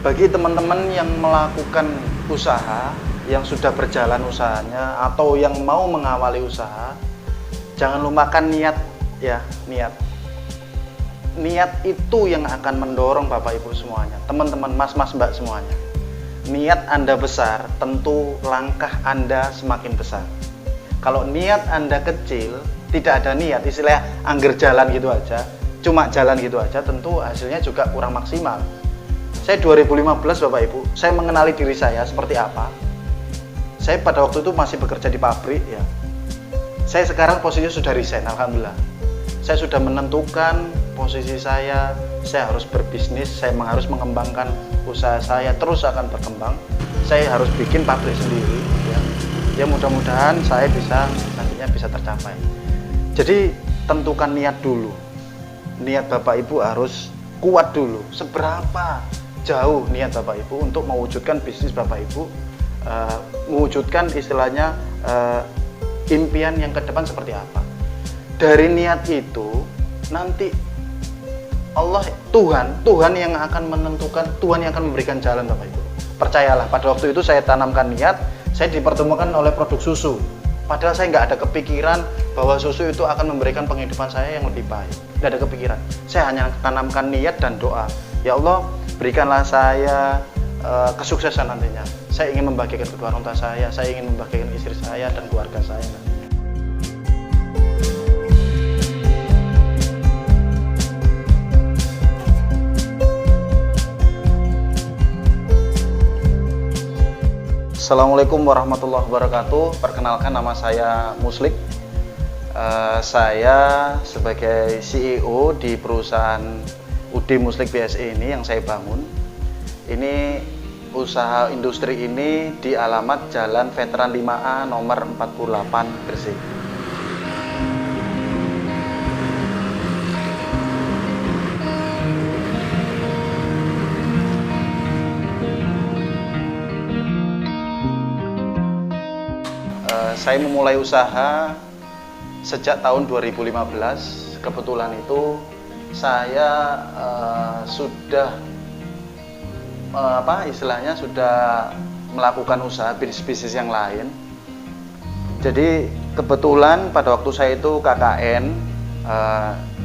Bagi teman-teman yang melakukan usaha, yang sudah berjalan usahanya atau yang mau mengawali usaha, jangan lupakan niat ya, niat. Niat itu yang akan mendorong Bapak Ibu semuanya, teman-teman, mas-mas, mbak semuanya. Niat Anda besar, tentu langkah Anda semakin besar. Kalau niat Anda kecil, tidak ada niat, istilahnya angger jalan gitu aja, cuma jalan gitu aja, tentu hasilnya juga kurang maksimal. Saya 2015 Bapak Ibu, saya mengenali diri saya seperti apa. Saya pada waktu itu masih bekerja di pabrik ya. Saya sekarang posisinya sudah resign, alhamdulillah. Saya sudah menentukan posisi saya harus berbisnis, saya harus mengembangkan usaha saya, terus akan berkembang. Saya harus bikin pabrik sendiri ya. Ya mudah-mudahan saya nantinya bisa tercapai. Jadi tentukan niat dulu. Niat Bapak Ibu harus kuat dulu. Seberapa jauh niat Bapak Ibu untuk mewujudkan bisnis Bapak Ibu, mewujudkan istilahnya impian yang ke depan seperti apa. Dari niat itu nanti Tuhan yang akan menentukan, Tuhan yang akan memberikan jalan Bapak Ibu. Percayalah, pada waktu itu saya tanamkan niat, saya dipertemukan oleh produk susu. Padahal saya nggak ada kepikiran bahwa susu itu akan memberikan penghidupan saya yang lebih baik. Nggak ada kepikiran. Saya hanya tanamkan niat dan doa. Ya Allah, berikanlah saya kesuksesan nantinya. Saya ingin membahagiakan kedua orang tua saya ingin membahagiakan istri saya dan keluarga saya nantinya. Assalamualaikum warahmatullahi wabarakatuh. Perkenalkan, nama saya Muslik. Saya sebagai CEO di perusahaan UD Muslik BSE ini yang saya bangun. Ini usaha industri ini di alamat Jalan Veteran 5A nomor 48 Gresik. Saya memulai usaha sejak tahun 2015. Kebetulan itu saya sudah sudah melakukan usaha bisnis yang lain. Jadi kebetulan pada waktu saya itu KKN,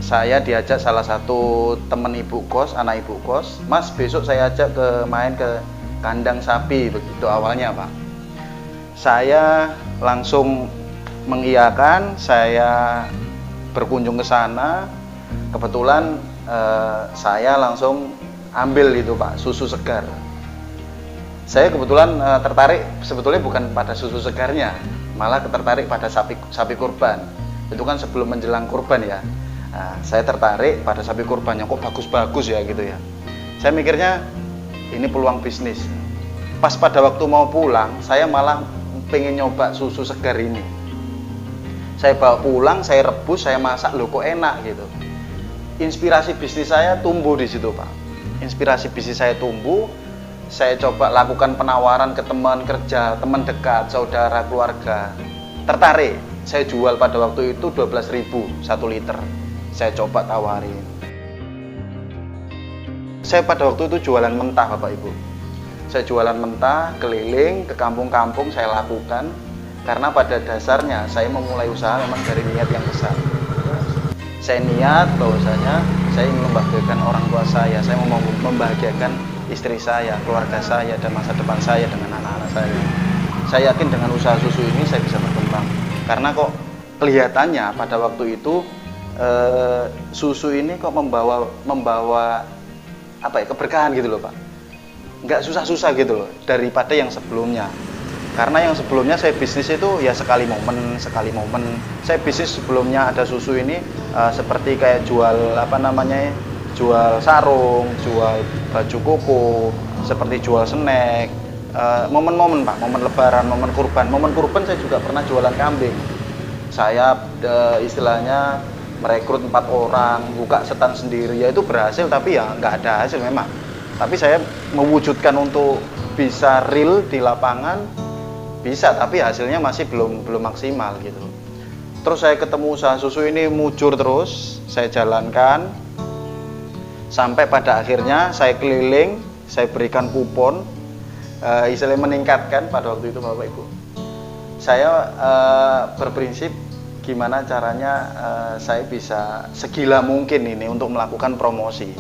saya diajak salah satu teman ibu kos, anak ibu kos, Mas besok saya ajak main ke kandang sapi, begitu awalnya Pak. Saya langsung mengiyakan, saya berkunjung ke sana. Kebetulan saya langsung ambil itu Pak, susu segar. Saya kebetulan tertarik sebetulnya bukan pada susu segarnya, malah tertarik pada sapi kurban. Itu kan sebelum menjelang kurban ya. Nah, saya tertarik pada sapi kurbannya, kok bagus-bagus ya gitu ya. Saya mikirnya ini peluang bisnis. Pas pada waktu mau pulang, saya malah pengen nyoba susu segar ini. Saya bawa pulang, saya rebus, saya masak, loh kok enak gitu. Inspirasi bisnis saya tumbuh di situ Pak. Inspirasi bisnis saya tumbuh. Saya coba lakukan penawaran ke teman kerja, teman dekat, saudara, keluarga. Tertarik. Saya jual pada waktu itu 12.000 1 liter. Saya coba tawarin. Saya pada waktu itu jualan mentah Bapak Ibu. Saya jualan mentah, keliling ke kampung-kampung saya lakukan. Karena pada dasarnya saya memulai usaha memang dari niat yang besar. Saya niat bahwasanya saya ingin membahagiakan orang tua saya mau membahagiakan istri saya, keluarga saya, dan masa depan saya dengan anak-anak saya. Saya yakin dengan usaha susu ini saya bisa berkembang. Karena kok kelihatannya pada waktu itu susu ini kok membawa keberkahan gitu loh Pak. Nggak susah-susah gitu loh daripada yang sebelumnya. Karena yang sebelumnya saya bisnis itu ya sekali momen. Saya bisnis sebelumnya ada susu ini seperti kayak jual jual sarung, jual baju koko, seperti jual snack. Momen-momen Pak, momen lebaran, momen kurban saya juga pernah jualan kambing. Saya istilahnya merekrut 4 orang, buka stand sendiri, ya itu berhasil tapi ya nggak ada hasil memang. Tapi saya mewujudkan untuk bisa real di lapangan, bisa, tapi hasilnya masih belum maksimal gitu. Terus saya ketemu usaha susu ini mujur terus, saya jalankan sampai pada akhirnya saya keliling, saya berikan kupon, istilahnya meningkatkan pada waktu itu Bapak Ibu. Saya berprinsip gimana caranya saya bisa segila mungkin ini untuk melakukan promosi.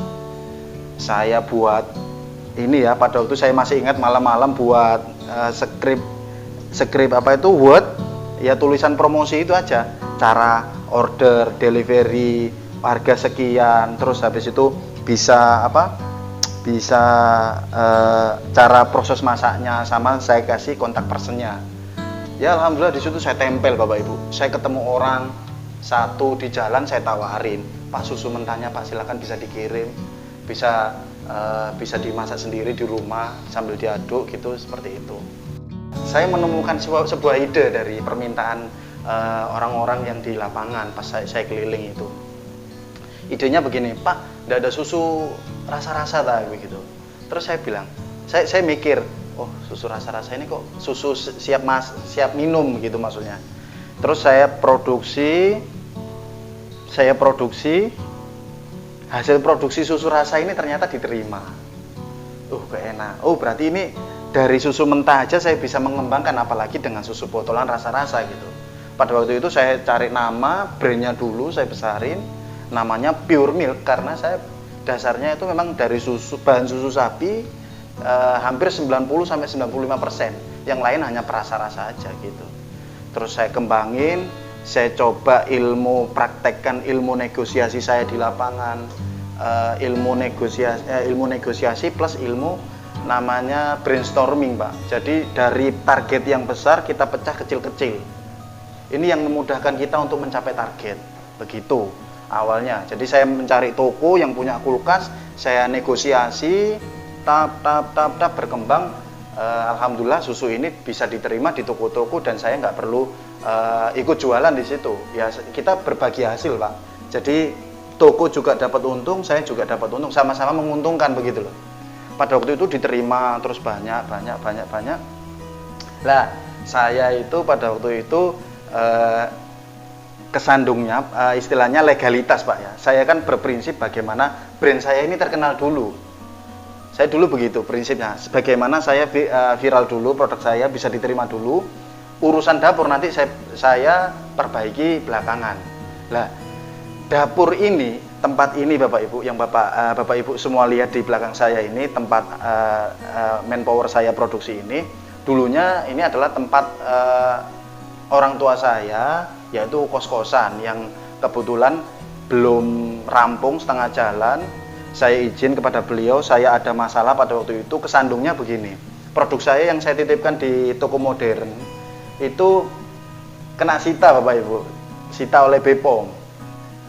Saya buat ini ya, pada waktu saya masih ingat malam-malam buat skrip apa itu Word, ya tulisan promosi itu aja, cara order, delivery, harga sekian, terus habis itu bisa cara proses masaknya, sama saya kasih kontak personnya. Ya alhamdulillah di situ saya tempel Bapak Ibu. Saya ketemu orang satu di jalan, saya tawarin, Pak, susu mentahnya Pak silakan bisa dikirim, bisa dimasak sendiri di rumah sambil diaduk gitu, seperti itu. Saya menemukan sebuah ide dari permintaan orang-orang yang di lapangan pas saya keliling itu. Idenya begini, Pak, tidak ada susu rasa-rasa begitu. Terus saya bilang, saya mikir, oh susu rasa-rasa ini kok susu siap minum gitu maksudnya. Terus saya produksi hasil produksi susu rasa ini ternyata diterima. Gak enak. Oh berarti ini dari susu mentah aja saya bisa mengembangkan, apalagi dengan susu botolan rasa-rasa gitu. Pada waktu itu saya cari nama, brandnya dulu saya besarin, namanya Pure Milk, karena saya dasarnya itu memang dari bahan susu sapi, hampir 90-95%, yang lain hanya perasa-rasa aja gitu. Terus saya kembangin, saya coba praktekkan ilmu negosiasi saya di lapangan, ilmu negosiasi plus ilmu namanya brainstorming Pak. Jadi dari target yang besar kita pecah kecil-kecil. Ini yang memudahkan kita untuk mencapai target, begitu awalnya. Jadi saya mencari toko yang punya kulkas, saya negosiasi, berkembang. Alhamdulillah susu ini bisa diterima di toko-toko dan saya nggak perlu ikut jualan di situ. Ya kita berbagi hasil Pak. Jadi toko juga dapat untung, saya juga dapat untung, sama-sama menguntungkan begitu loh. Pada waktu itu diterima terus banyak. Lah saya itu pada waktu itu kesandungnya istilahnya legalitas Pak ya. Saya kan berprinsip bagaimana brand saya ini terkenal dulu. Saya dulu begitu prinsipnya. Bagaimana saya viral dulu, produk saya bisa diterima dulu. Urusan dapur nanti saya perbaiki belakangan. Lah, dapur ini, tempat ini Bapak Ibu, yang Bapak Ibu semua lihat di belakang saya ini, tempat manpower saya produksi ini, dulunya ini adalah tempat orang tua saya, yaitu kos-kosan yang kebetulan belum rampung, setengah jalan. Saya izin kepada beliau, saya ada masalah pada waktu itu, kesandungnya begini. Produk saya yang saya titipkan di toko modern itu kena sita Bapak Ibu, sita oleh BPOM,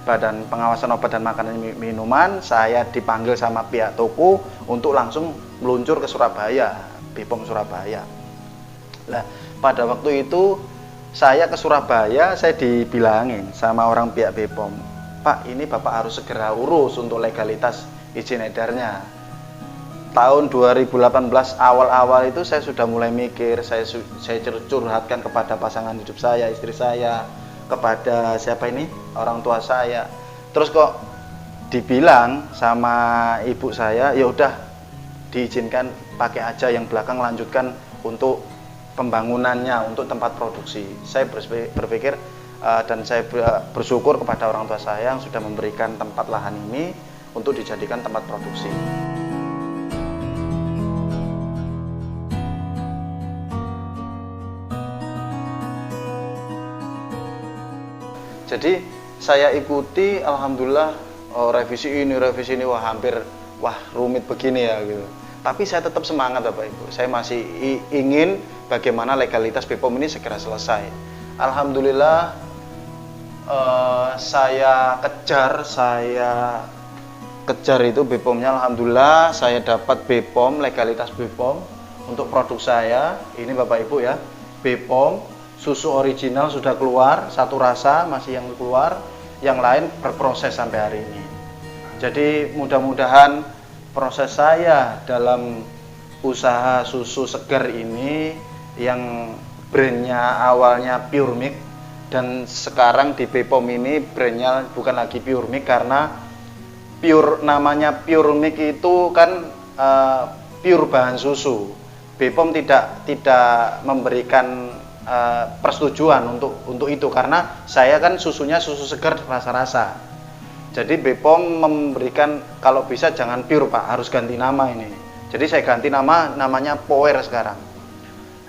Badan Pengawasan Obat dan Makanan Minuman. Saya dipanggil sama pihak toko untuk langsung meluncur ke Surabaya, BPOM Surabaya. Nah, pada waktu itu saya ke Surabaya, saya dibilangin sama orang pihak BPOM, Pak, ini Bapak harus segera urus untuk legalitas izin edarnya. Tahun 2018 awal-awal itu saya sudah mulai mikir, saya curhatkan kepada pasangan hidup saya, istri saya, kepada siapa ini, orang tua saya. Terus kok dibilang sama ibu saya, ya udah diizinkan pakai aja, yang belakang lanjutkan untuk pembangunannya, untuk tempat produksi. Saya berpikir dan saya bersyukur kepada orang tua saya yang sudah memberikan tempat lahan ini untuk dijadikan tempat produksi. Jadi saya ikuti, alhamdulillah, revisi ini wah rumit begini ya gitu. Tapi saya tetap semangat Bapak Ibu. Saya masih ingin bagaimana legalitas BPOM ini segera selesai. Alhamdulillah saya kejar itu BPOM-nya. Alhamdulillah saya dapat BPOM, legalitas BPOM untuk produk saya. Ini Bapak Ibu ya, BPOM, susu original sudah keluar, satu rasa masih yang keluar, yang lain berproses sampai hari ini. Jadi mudah-mudahan proses saya dalam usaha susu segar ini yang brandnya awalnya Pure Milk dan sekarang di BPOM ini brandnya bukan lagi Pure Milk, karena namanya Pure Milk itu kan pure bahan susu. BPOM tidak memberikan persetujuan untuk itu, karena saya kan susunya susu segar rasa-rasa. Jadi BPOM memberikan kalau bisa jangan pure Pak, harus ganti nama ini. Jadi saya ganti namanya Power sekarang.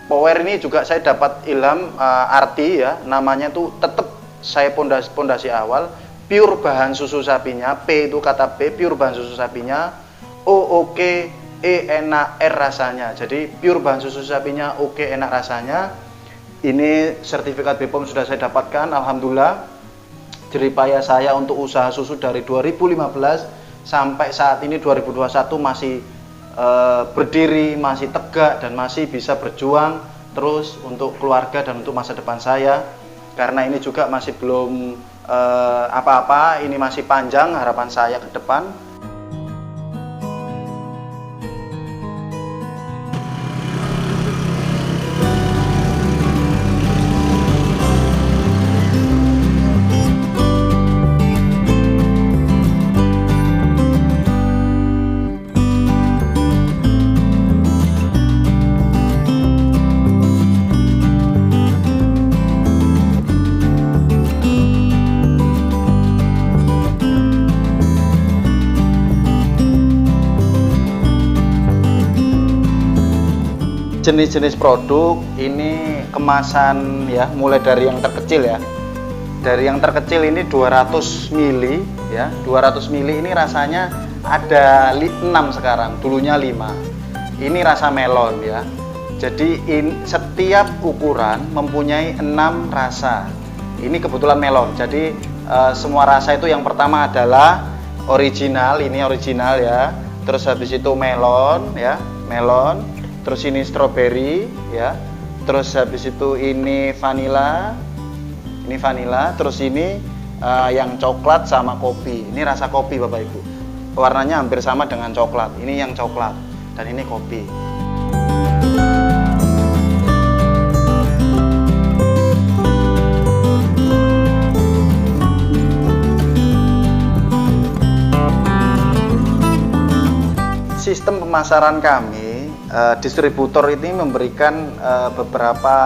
Power ini juga saya dapat ilham arti ya, namanya tuh tetap saya pondasi awal pure bahan susu sapinya, P itu kata P, pure bahan susu sapinya, O oke, E enak, R rasanya. Jadi pure bahan susu sapinya, oke enak rasanya. Ini sertifikat BPOM sudah saya dapatkan, alhamdulillah. Jeripaya saya untuk usaha susu dari 2015 sampai saat ini 2021 masih berdiri, masih tegak dan masih bisa berjuang terus untuk keluarga dan untuk masa depan saya. Karena ini juga masih belum apa-apa, ini masih panjang harapan saya ke depan. Jenis-jenis produk ini kemasan ya, mulai dari yang terkecil ya. Dari yang terkecil ini 200 ml ya. 200 ml ini rasanya ada 6 sekarang, dulunya 5. Ini rasa melon ya. Jadi setiap ukuran mempunyai 6 rasa. Ini kebetulan melon. Jadi semua rasa itu yang pertama adalah original, ini original ya. Terus habis itu melon ya, melon. Terus ini strawberry ya, terus habis itu ini vanilla, terus ini yang coklat sama kopi. Ini rasa kopi Bapak Ibu, warnanya hampir sama dengan coklat. Ini yang coklat dan ini kopi. Sistem pemasaran kami, distributor ini memberikan beberapa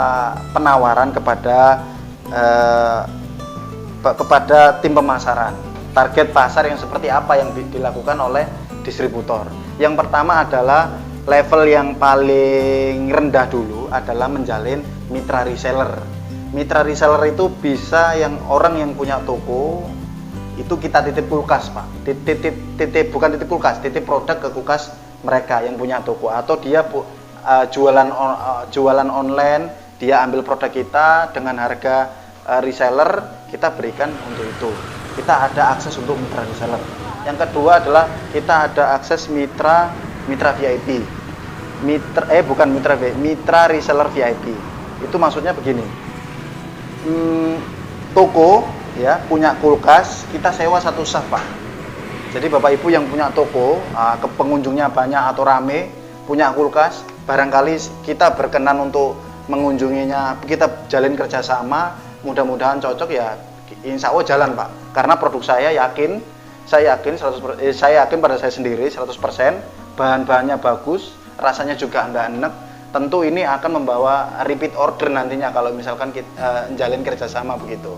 penawaran kepada tim pemasaran. Target pasar yang seperti apa yang dilakukan oleh distributor. Yang pertama adalah level yang paling rendah dulu adalah menjalin mitra reseller. Mitra reseller itu bisa yang orang yang punya toko itu kita titip kulkas Pak. Bukan titip kulkas, titip produk ke kulkas mereka yang punya toko, atau dia jualan online, dia ambil produk kita dengan harga reseller, kita berikan untuk itu. Kita ada akses untuk mitra reseller. Yang kedua adalah kita ada akses mitra VIP. Mitra reseller VIP. Itu maksudnya begini. Toko ya punya kulkas, kita sewa satu saf Pak. Jadi Bapak Ibu yang punya toko, pengunjungnya banyak atau rame, punya kulkas, barangkali kita berkenan untuk mengunjunginya, kita jalin kerjasama, mudah-mudahan cocok ya, insya Allah jalan Pak. Karena produk saya yakin pada saya sendiri 100%, bahan-bahannya bagus, rasanya juga enggak enak. Tentu ini akan membawa repeat order nantinya kalau misalkan kita jalin kerjasama begitu.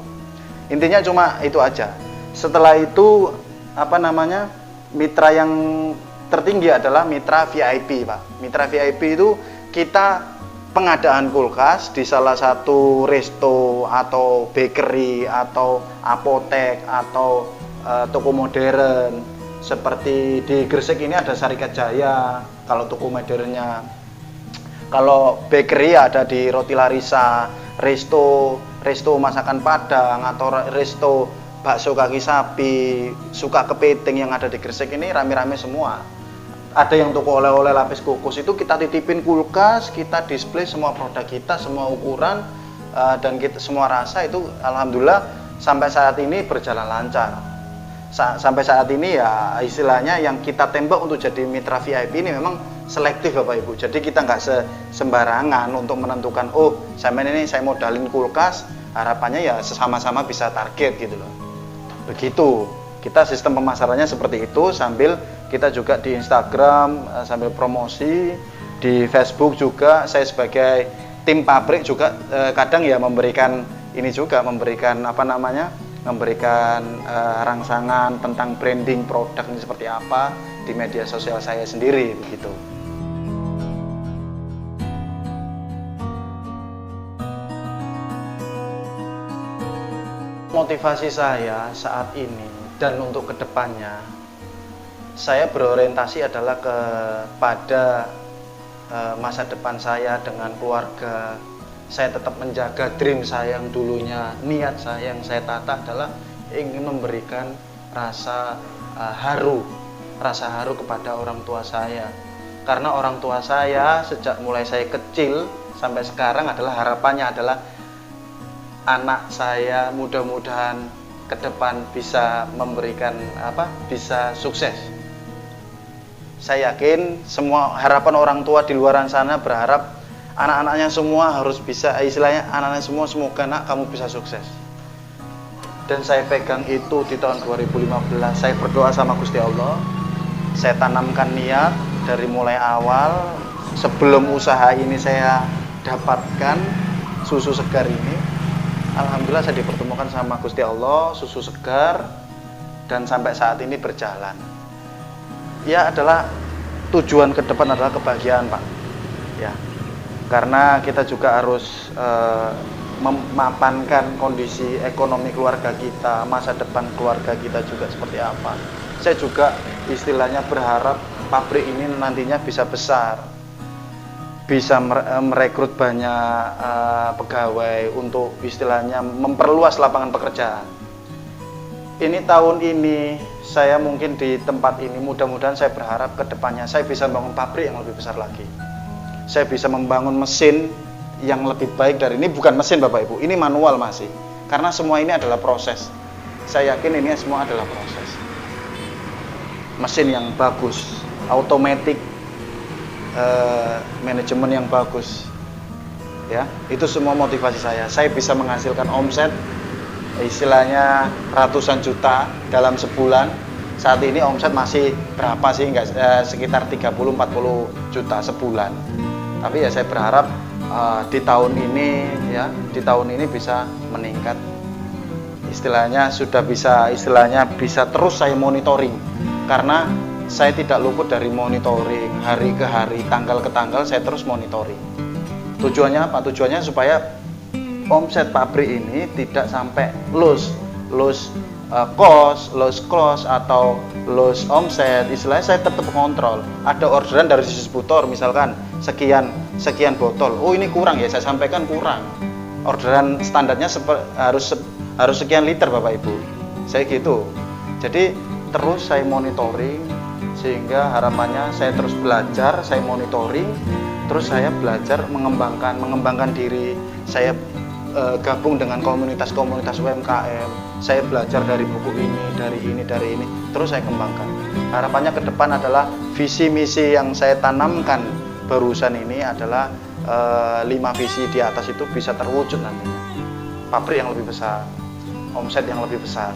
Intinya cuma itu aja. Setelah itu mitra yang tertinggi adalah mitra VIP Pak. Mitra VIP itu kita pengadaan kulkas di salah satu resto atau bakery atau apotek atau toko modern. Seperti di Gresik ini ada Sarikat Jaya kalau toko modernnya. Kalau bakery ada di Roti Larissa, resto masakan Padang atau resto bakso kaki sapi, suka kepiting yang ada di Gresik ini rame-rame semua. Ada yang toko oleh-oleh lapis kukus, itu kita titipin kulkas, kita display semua produk kita, semua ukuran dan semua rasa itu alhamdulillah sampai saat ini berjalan lancar. Sampai saat ini ya istilahnya yang kita tembak untuk jadi mitra VIP ini memang selektif Bapak Ibu. Jadi kita nggak sembarangan untuk menentukan saya modalin kulkas, harapannya ya sama-sama bisa target gitu loh. Begitu, kita sistem pemasarannya seperti itu sambil Kita juga di Instagram sambil promosi, di Facebook juga saya sebagai tim pabrik juga kadang ya memberikan ini juga, memberikan rangsangan tentang branding produk ini seperti apa di media sosial saya sendiri begitu. Motivasi saya saat ini dan untuk kedepannya, saya berorientasi adalah kepada masa depan saya dengan keluarga. Saya tetap menjaga dream saya yang dulunya, niat saya yang saya tata adalah ingin memberikan rasa haru kepada orang tua saya. Karena orang tua saya sejak mulai saya kecil sampai sekarang adalah harapannya adalah anak saya mudah-mudahan ke depan bisa memberikan bisa sukses. Saya yakin semua harapan orang tua di luar sana berharap anak-anaknya semua harus bisa, istilahnya anak-anaknya semua semoga nak kamu bisa sukses. Dan saya pegang itu di tahun 2015. Saya berdoa sama Gusti Allah. Saya tanamkan niat dari mulai awal sebelum usaha ini saya dapatkan susu segar ini. Alhamdulillah saya dipertemukan sama Gusti Allah, susu segar, dan sampai saat ini berjalan. Ya adalah tujuan ke depan adalah kebahagiaan, Pak. Ya. Karena kita juga harus memapankan kondisi ekonomi keluarga kita, masa depan keluarga kita juga seperti apa. Saya juga istilahnya berharap pabrik ini nantinya bisa besar, bisa merekrut banyak pegawai untuk istilahnya memperluas lapangan pekerjaan. Ini tahun ini saya mungkin di tempat ini, mudah-mudahan saya berharap ke depannya saya bisa membangun pabrik yang lebih besar lagi. Saya bisa membangun mesin yang lebih baik dari ini, bukan mesin Bapak Ibu, ini manual masih. Karena semua ini adalah proses. Saya yakin ini semua adalah proses. Mesin yang bagus, automatic, manajemen yang bagus. Ya, itu semua motivasi saya. Saya bisa menghasilkan omset istilahnya ratusan juta dalam sebulan. Saat ini omset masih berapa sih? Sekitar 30-40 juta sebulan. Tapi ya saya berharap di tahun ini bisa meningkat. Istilahnya bisa terus saya monitoring. Karena saya tidak luput dari monitoring hari ke hari, tanggal ke tanggal saya terus monitoring. Tujuannya apa? Tujuannya supaya omset pabrik ini tidak sampai loss cost atau loss omset. Istilahnya saya tetap kontrol. Ada orderan dari distributor misalkan sekian botol. Oh ini kurang ya, saya sampaikan kurang. Orderan standarnya harus sekian liter Bapak Ibu. Saya gitu. Jadi terus saya monitoring sehingga harapannya saya terus belajar, saya monitoring, terus saya belajar mengembangkan diri. Saya gabung dengan komunitas-komunitas UMKM. Saya belajar dari buku ini, dari ini, terus saya kembangkan. Harapannya ke depan adalah visi misi yang saya tanamkan barusan ini adalah 5 visi di atas itu bisa terwujud nantinya. Pabrik yang lebih besar, omset yang lebih besar.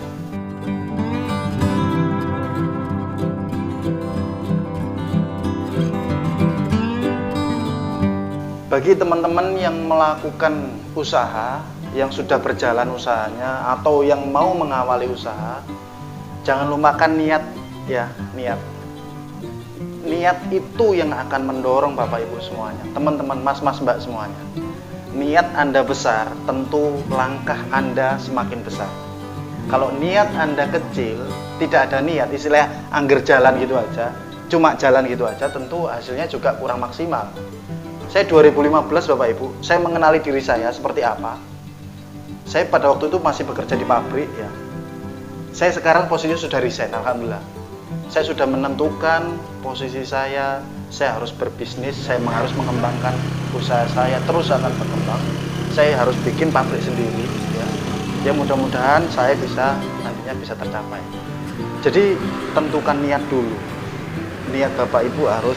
Bagi teman-teman yang melakukan usaha, yang sudah berjalan usahanya atau yang mau mengawali usaha, jangan lupakan niat ya, niat. Niat itu yang akan mendorong Bapak Ibu semuanya, teman-teman, mas-mas, mbak semuanya. Niat Anda besar, tentu langkah Anda semakin besar. Kalau niat Anda kecil, tidak ada niat, istilahnya angger jalan gitu aja, cuma jalan gitu aja, tentu hasilnya juga kurang maksimal. Saya 2015 Bapak Ibu, saya mengenali diri saya seperti apa. Saya pada waktu itu masih bekerja di pabrik ya. Saya sekarang posisinya sudah resign, alhamdulillah. Saya sudah menentukan posisi saya harus berbisnis, saya harus mengembangkan usaha saya, terus akan berkembang. Saya harus bikin pabrik sendiri ya. Ya mudah-mudahan saya nantinya bisa tercapai. Jadi tentukan niat dulu. Niat Bapak Ibu harus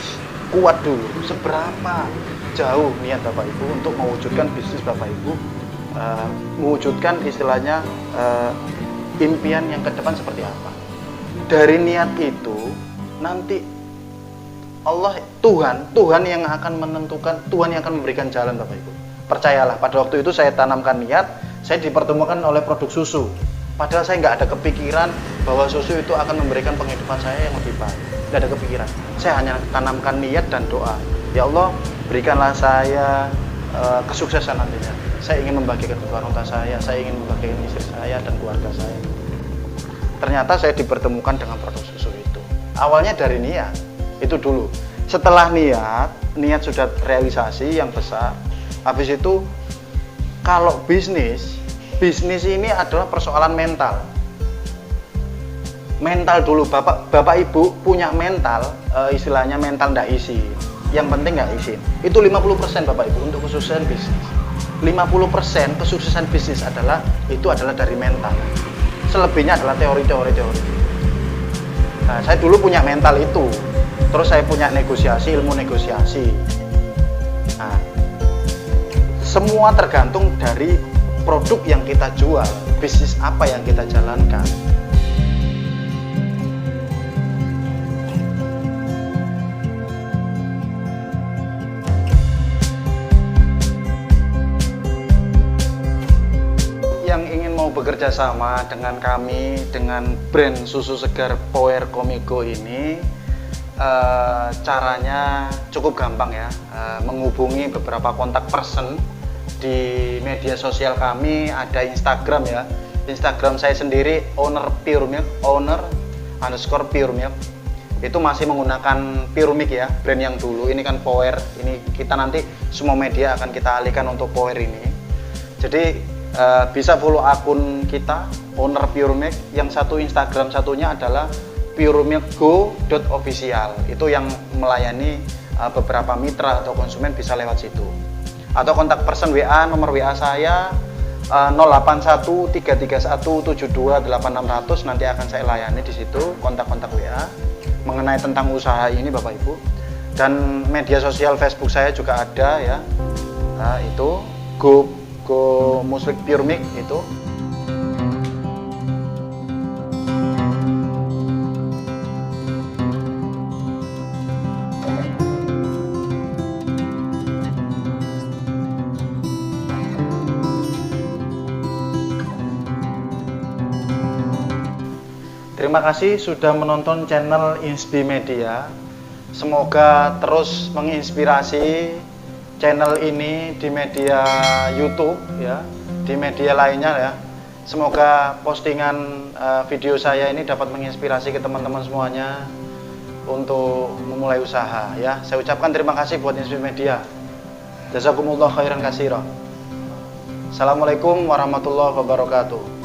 kuat dulu. Seberapa jauh niat Bapak Ibu untuk mewujudkan bisnis Bapak Ibu, mewujudkan istilahnya impian yang ke depan seperti apa. Dari niat itu nanti Tuhan yang akan menentukan, Tuhan yang akan memberikan jalan, Bapak Ibu. Percayalah, pada waktu itu saya tanamkan niat, saya dipertemukan oleh produk susu. Padahal saya nggak ada kepikiran bahwa susu itu akan memberikan penghidupan saya yang lebih baik. Nggak ada kepikiran. Saya hanya tanamkan niat dan doa. Ya Allah, berikanlah saya kesuksesan nantinya. Saya ingin membagikan kedua orang tua saya ingin membagikan istri saya dan keluarga saya. Ternyata saya dipertemukan dengan produk susu itu. Awalnya dari niat, itu dulu. Setelah niat sudah realisasi yang besar. Habis itu, kalau bisnis ini adalah persoalan mental. Mental dulu, bapak ibu punya mental, istilahnya mental ndak isi. Yang penting nggak izin. Itu 50% Bapak Ibu untuk kesuksesan bisnis. 50% kesuksesan bisnis adalah dari mental. Selebihnya adalah teori. Nah, saya dulu punya mental itu. Terus saya punya ilmu negosiasi. Nah, semua tergantung dari produk yang kita jual, bisnis apa yang kita jalankan. Bekerja sama dengan kami, dengan brand susu segar Power Komiko ini, caranya cukup gampang ya, menghubungi beberapa kontak person di media sosial kami. Ada Instagram ya, Instagram saya sendiri owner_pure milk, itu masih menggunakan Pure Milk ya, brand yang dulu. Ini kan Power, ini kita nanti semua media akan kita alihkan untuk Power ini. Jadi bisa follow akun kita owner Pure Milk. Yang satu Instagram satunya adalah puremilkgo.official. Itu yang melayani beberapa mitra atau konsumen bisa lewat situ. Atau kontak person WA, nomor WA saya 081331728600. Nanti akan saya layani di situ kontak-kontak WA mengenai tentang usaha ini Bapak Ibu. Dan media sosial Facebook saya juga ada ya. Nah, itu Go Muslik Pure Milk itu. Terima kasih sudah menonton channel Inspi Media. Semoga terus menginspirasi channel ini di media YouTube ya, di media lainnya ya. Semoga postingan video saya ini dapat menginspirasi ke teman-teman semuanya untuk memulai usaha ya. Saya ucapkan terima kasih buat Inspi Media. Jazakumullah khairan katsira. Assalamualaikum warahmatullahi wabarakatuh.